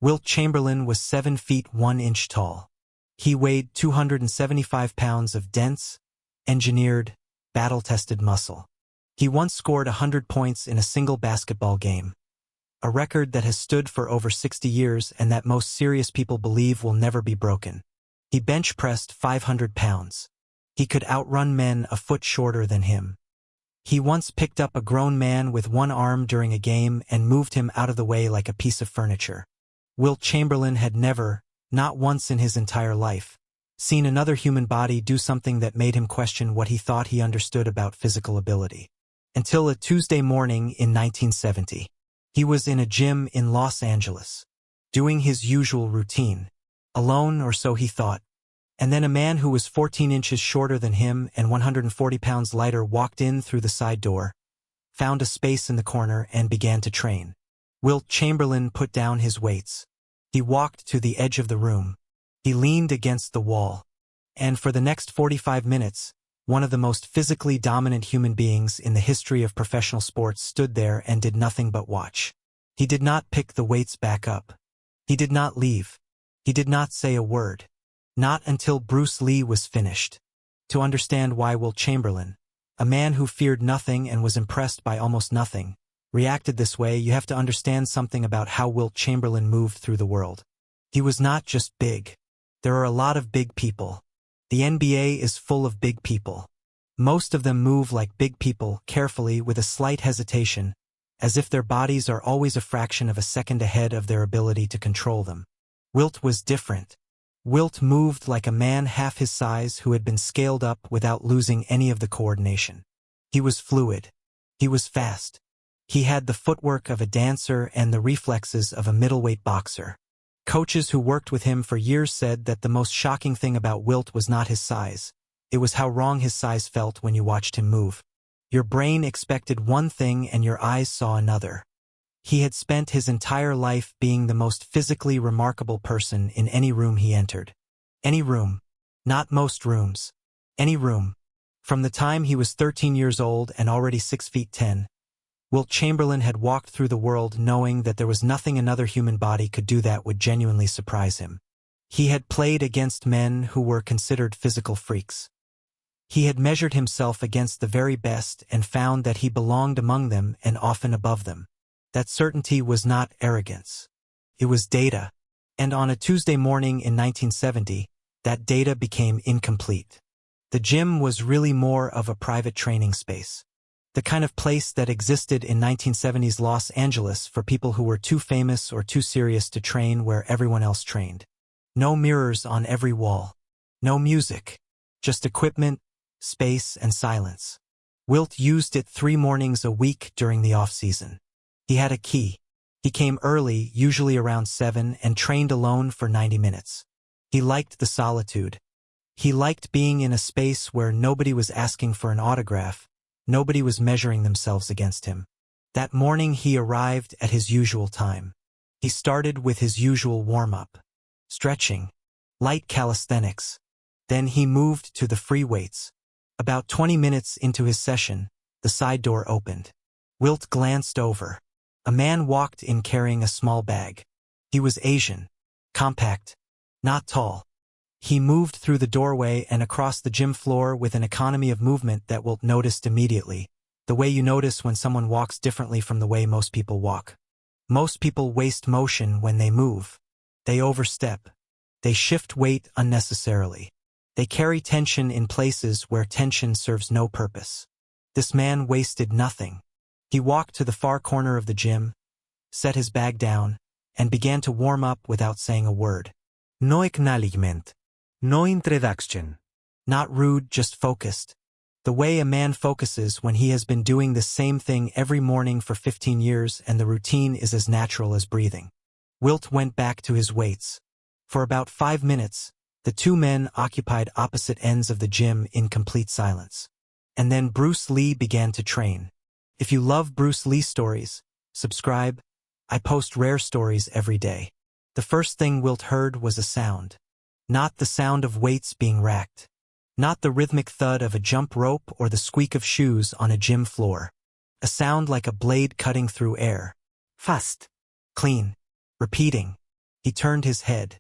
Wilt Chamberlain was 7 feet 1 inch tall. He weighed 275 pounds of dense, engineered, battle-tested muscle. He once scored 100 points in a single basketball game, a record that has stood for over 60 years and that most serious people believe will never be broken. He bench-pressed 500 pounds. He could outrun men a foot shorter than him. He once picked up a grown man with one arm during a game and moved him out of the way like a piece of furniture. Wilt Chamberlain had never, not once in his entire life, seen another human body do something that made him question what he thought he understood about physical ability. Until a Tuesday morning in 1970. He was in a gym in Los Angeles, doing his usual routine, alone or so he thought, and then a man who was 14 inches shorter than him and 140 pounds lighter walked in through the side door, found a space in the corner and began to train. Wilt Chamberlain put down his weights. He walked to the edge of the room. He leaned against the wall. And for the next 45 minutes, one of the most physically dominant human beings in the history of professional sports stood there and did nothing but watch. He did not pick the weights back up. He did not leave. He did not say a word. Not until Bruce Lee was finished. To understand why Wilt Chamberlain, a man who feared nothing and was impressed by almost nothing, reacted this way, you have to understand something about how Wilt Chamberlain moved through the world. He was not just big. There are a lot of big people. The NBA is full of big people. Most of them move like big people, carefully, with a slight hesitation, as if their bodies are always a fraction of a second ahead of their ability to control them. Wilt was different. Wilt moved like a man half his size who had been scaled up without losing any of the coordination. He was fluid. He was fast. He had the footwork of a dancer and the reflexes of a middleweight boxer. Coaches who worked with him for years said that the most shocking thing about Wilt was not his size. It was how wrong his size felt when you watched him move. Your brain expected one thing and your eyes saw another. He had spent his entire life being the most physically remarkable person in any room he entered. Any room. Not most rooms. Any room. From the time he was 13 years old and already 6 feet 10, Wilt Chamberlain had walked through the world knowing that there was nothing another human body could do that would genuinely surprise him. He had played against men who were considered physical freaks. He had measured himself against the very best and found that he belonged among them and often above them. That certainty was not arrogance. It was data. And on a Tuesday morning in 1970, that data became incomplete. The gym was really more of a private training space. The kind of place that existed in 1970s Los Angeles for people who were too famous or too serious to train where everyone else trained. No mirrors on every wall. No music. Just equipment, space, and silence. Wilt used it 3 mornings a week during the off-season. He had a key. He came early, usually around 7, and trained alone for 90 minutes. He liked the solitude. He liked being in a space where nobody was asking for an autograph. Nobody was measuring themselves against him. That morning he arrived at his usual time. He started with his usual warm-up. Stretching. Light calisthenics. Then he moved to the free weights. About 20 minutes into his session, the side door opened. Wilt glanced over. A man walked in carrying a small bag. He was Asian. Compact. Not tall. He moved through the doorway and across the gym floor with an economy of movement that Wilt noticed immediately, the way you notice when someone walks differently from the way most people walk. Most people waste motion when they move. They overstep. They shift weight unnecessarily. They carry tension in places where tension serves no purpose. This man wasted nothing. He walked to the far corner of the gym, set his bag down, and began to warm up without saying a word. No acknowledgement. No introduction. Not rude, just focused. The way a man focuses when he has been doing the same thing every morning for 15 years and the routine is as natural as breathing. Wilt went back to his weights. For about 5 minutes, the 2 men occupied opposite ends of the gym in complete silence. And then Bruce Lee began to train. If you love Bruce Lee stories, subscribe. I post rare stories every day. The first thing Wilt heard was a sound. Not the sound of weights being racked. Not the rhythmic thud of a jump rope or the squeak of shoes on a gym floor. A sound like a blade cutting through air. Fast. Clean. Repeating. He turned his head.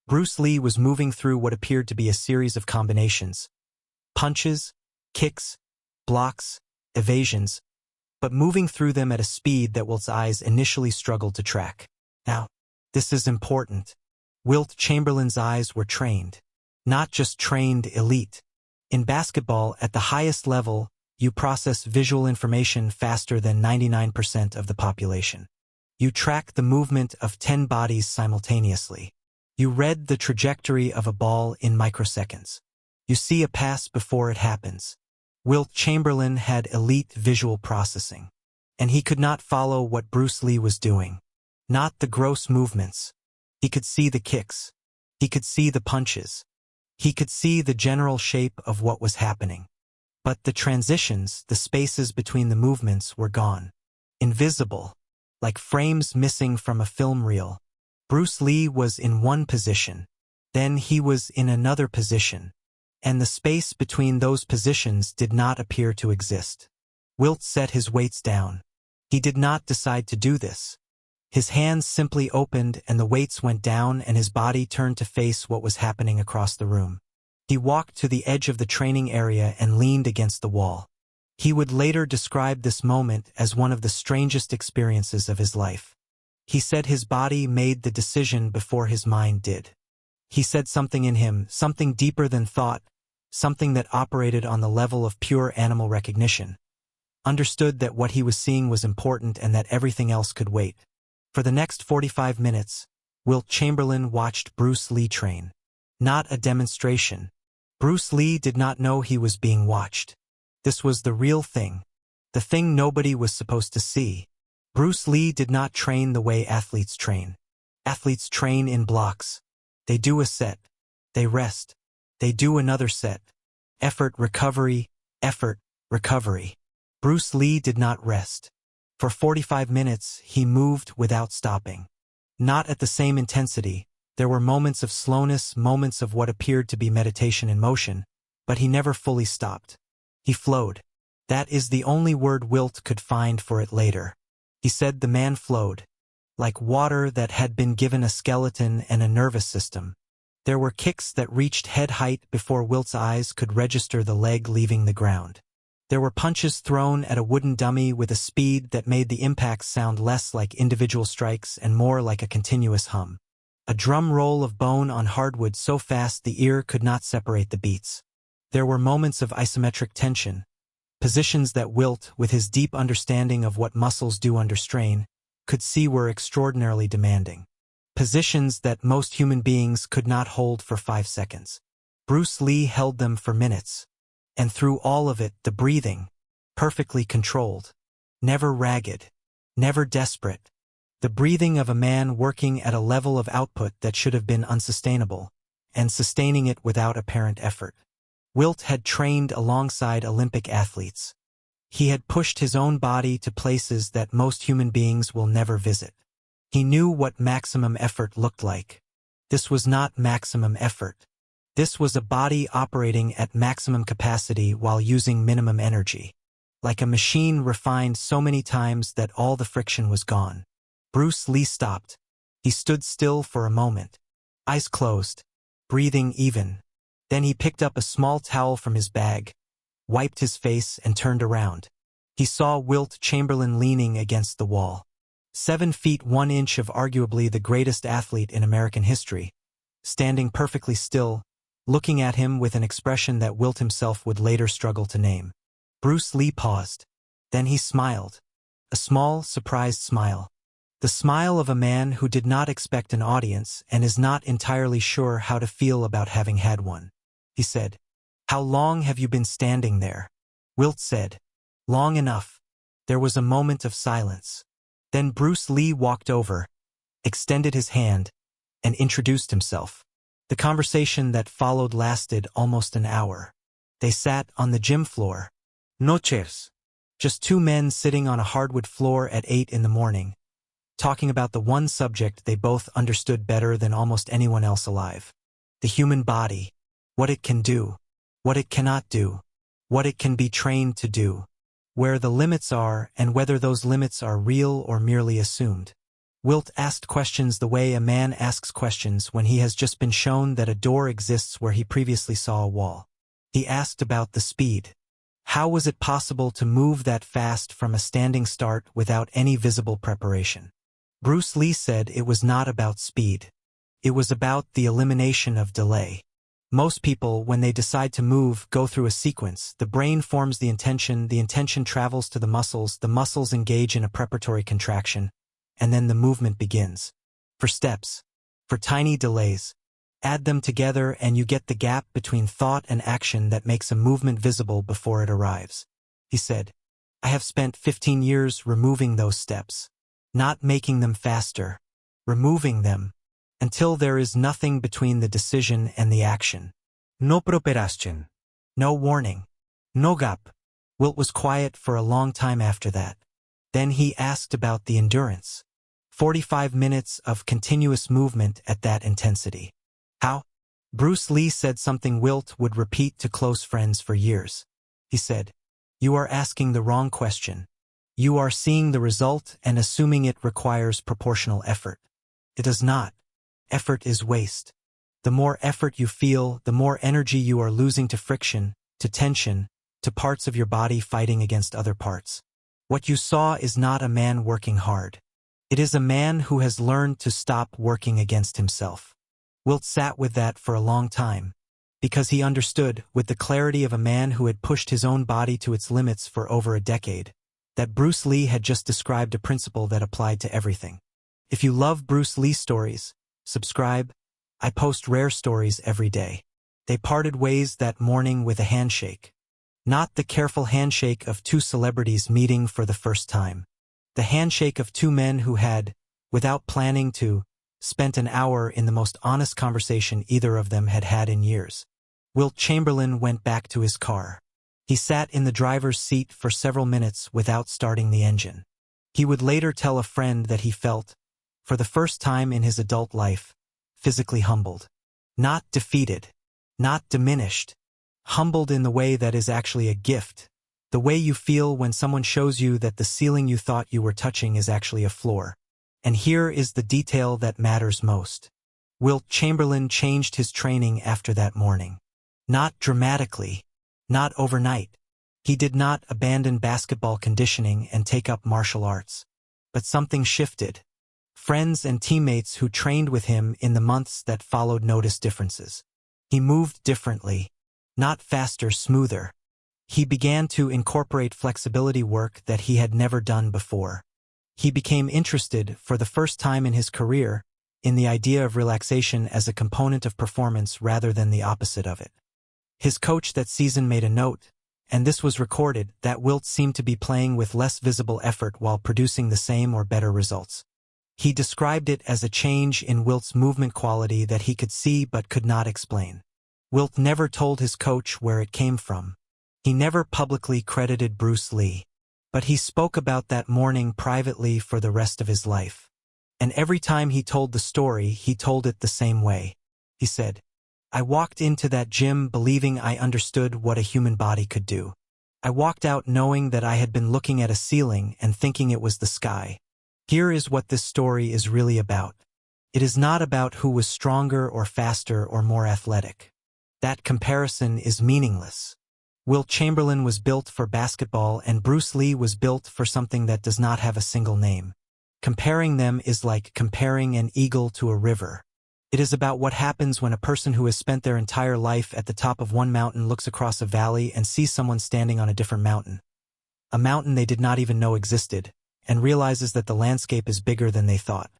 Bruce Lee was moving through what appeared to be a series of combinations. Punches, kicks, blocks, evasions, but moving through them at a speed that Wilt's eyes initially struggled to track. Now, this is important. Wilt Chamberlain's eyes were trained. Not just trained elite. In basketball, at the highest level, you process visual information faster than 99% of the population. You track the movement of 10 bodies simultaneously. You read the trajectory of a ball in microseconds. You see a pass before it happens. Wilt Chamberlain had elite visual processing, and he could not follow what Bruce Lee was doing. Not the gross movements. He could see the kicks. He could see the punches. He could see the general shape of what was happening. But the transitions, the spaces between the movements were gone. Invisible, like frames missing from a film reel. Bruce Lee was in one position, then he was in another position, and the space between those positions did not appear to exist. Wilt set his weights down. He did not decide to do this. His hands simply opened and the weights went down and his body turned to face what was happening across the room. He walked to the edge of the training area and leaned against the wall. He would later describe this moment as one of the strangest experiences of his life. He said his body made the decision before his mind did. He said something in him, something deeper than thought, something that operated on the level of pure animal recognition. Understood that what he was seeing was important and that everything else could wait. For the next 45 minutes, Wilt Chamberlain watched Bruce Lee train. Not a demonstration. Bruce Lee did not know he was being watched. This was the real thing. The thing nobody was supposed to see. Bruce Lee did not train the way athletes train. Athletes train in blocks. They do a set. They rest. They do another set. Effort, recovery, effort, recovery. Bruce Lee did not rest. For 45 minutes, he moved without stopping. Not at the same intensity. There were moments of slowness, moments of what appeared to be meditation in motion, but he never fully stopped. He flowed. That is the only word Wilt could find for it later. He said the man flowed, like water that had been given a skeleton and a nervous system. There were kicks that reached head height before Wilt's eyes could register the leg leaving the ground. There were punches thrown at a wooden dummy with a speed that made the impacts sound less like individual strikes and more like a continuous hum. A drum roll of bone on hardwood so fast the ear could not separate the beats. There were moments of isometric tension, positions that Wilt, with his deep understanding of what muscles do under strain, could see were extraordinarily demanding. Positions that most human beings could not hold for 5 seconds. Bruce Lee held them for minutes. And through all of it, the breathing, perfectly controlled, never ragged, never desperate. The breathing of a man working at a level of output that should have been unsustainable, and sustaining it without apparent effort. Wilt had trained alongside Olympic athletes. He had pushed his own body to places that most human beings will never visit. He knew what maximum effort looked like. This was not maximum effort. This was a body operating at maximum capacity while using minimum energy. Like a machine refined so many times that all the friction was gone. Bruce Lee stopped. He stood still for a moment. Eyes closed. Breathing even. Then he picked up a small towel from his bag, wiped his face and turned around. He saw Wilt Chamberlain leaning against the wall. 7 feet 1 inch of arguably the greatest athlete in American history. Standing perfectly still, looking at him with an expression that Wilt himself would later struggle to name. Bruce Lee paused. Then he smiled. A small, surprised smile. The smile of a man who did not expect an audience and is not entirely sure how to feel about having had one. He said, "How long have you been standing there?" Wilt said, "Long enough." There was a moment of silence. Then Bruce Lee walked over, extended his hand, and introduced himself. The conversation that followed lasted almost an hour. They sat on the gym floor. No chairs. Just 2 men sitting on a hardwood floor at 8 in the morning, talking about the one subject they both understood better than almost anyone else alive. The human body. What it can do. What it cannot do. What it can be trained to do. Where the limits are and whether those limits are real or merely assumed. Wilt asked questions the way a man asks questions when he has just been shown that a door exists where he previously saw a wall. He asked about the speed. How was it possible to move that fast from a standing start without any visible preparation? Bruce Lee said it was not about speed. It was about the elimination of delay. Most people, when they decide to move, go through a sequence. The brain forms the intention travels to the muscles engage in a preparatory contraction, and then the movement begins. For steps, for tiny delays, add them together and you get the gap between thought and action that makes a movement visible before it arrives. He said, I have spent 15 years removing those steps, not making them faster, removing them, until there is nothing between the decision and the action. No preparation. No warning. No gap. Wilt was quiet for a long time after that. Then he asked about the endurance. 45 minutes of continuous movement at that intensity. How? Bruce Lee said something Wilt would repeat to close friends for years. He said, You are asking the wrong question. You are seeing the result and assuming it requires proportional effort. It does not. Effort is waste. The more effort you feel, the more energy you are losing to friction, to tension, to parts of your body fighting against other parts. What you saw is not a man working hard. It is a man who has learned to stop working against himself. Wilt sat with that for a long time, because he understood, with the clarity of a man who had pushed his own body to its limits for over a decade, that Bruce Lee had just described a principle that applied to everything. If you love Bruce Lee stories, subscribe. I post rare stories every day. They parted ways that morning with a handshake. Not the careful handshake of two celebrities meeting for the first time. The handshake of two men who had, without planning to, spent an hour in the most honest conversation either of them had had in years. Wilt Chamberlain went back to his car. He sat in the driver's seat for several minutes without starting the engine. He would later tell a friend that he felt, for the first time in his adult life, physically humbled. Not defeated. Not diminished. Humbled in the way that is actually a gift. The way you feel when someone shows you that the ceiling you thought you were touching is actually a floor. And here is the detail that matters most. Wilt Chamberlain changed his training after that morning. Not dramatically. Not overnight. He did not abandon basketball conditioning and take up martial arts. But something shifted. Friends and teammates who trained with him in the months that followed noticed differences. He moved differently. Not faster, smoother. He began to incorporate flexibility work that he had never done before. He became interested, for the first time in his career, in the idea of relaxation as a component of performance rather than the opposite of it. His coach that season made a note, and this was recorded, that Wilt seemed to be playing with less visible effort while producing the same or better results. He described it as a change in Wilt's movement quality that he could see but could not explain. Wilt never told his coach where it came from. He never publicly credited Bruce Lee. But he spoke about that morning privately for the rest of his life. And every time he told the story, he told it the same way. He said, I walked into that gym believing I understood what a human body could do. I walked out knowing that I had been looking at a ceiling and thinking it was the sky. Here is what this story is really about. It is not about who was stronger or faster or more athletic. That comparison is meaningless. Wilt Chamberlain was built for basketball and Bruce Lee was built for something that does not have a single name. Comparing them is like comparing an eagle to a river. It is about what happens when a person who has spent their entire life at the top of one mountain looks across a valley and sees someone standing on a different mountain. A mountain they did not even know existed, and realizes that the landscape is bigger than they thought.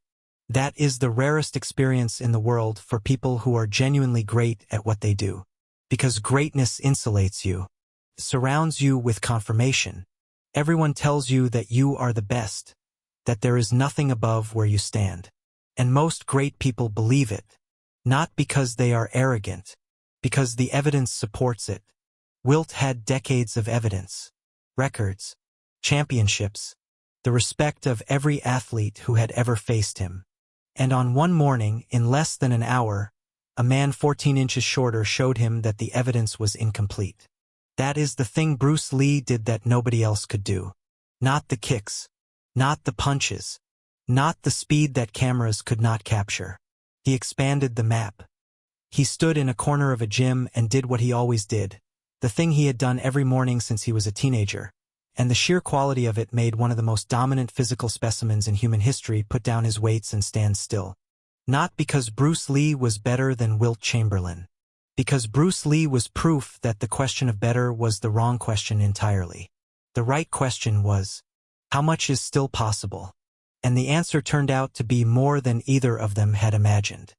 That is the rarest experience in the world for people who are genuinely great at what they do. Because greatness insulates you. Surrounds you with confirmation. Everyone tells you that you are the best, that there is nothing above where you stand. And most great people believe it, not because they are arrogant, because the evidence supports it. Wilt had decades of evidence, records, championships, the respect of every athlete who had ever faced him. And on one morning, in less than an hour, a man 14 inches shorter showed him that the evidence was incomplete. That is the thing Bruce Lee did that nobody else could do. Not the kicks. Not the punches. Not the speed that cameras could not capture. He expanded the map. He stood in a corner of a gym and did what he always did, the thing he had done every morning since he was a teenager, and the sheer quality of it made one of the most dominant physical specimens in human history put down his weights and stand still. Not because Bruce Lee was better than Wilt Chamberlain. Because Bruce Lee was proof that the question of better was the wrong question entirely. The right question was, how much is still possible? And the answer turned out to be more than either of them had imagined.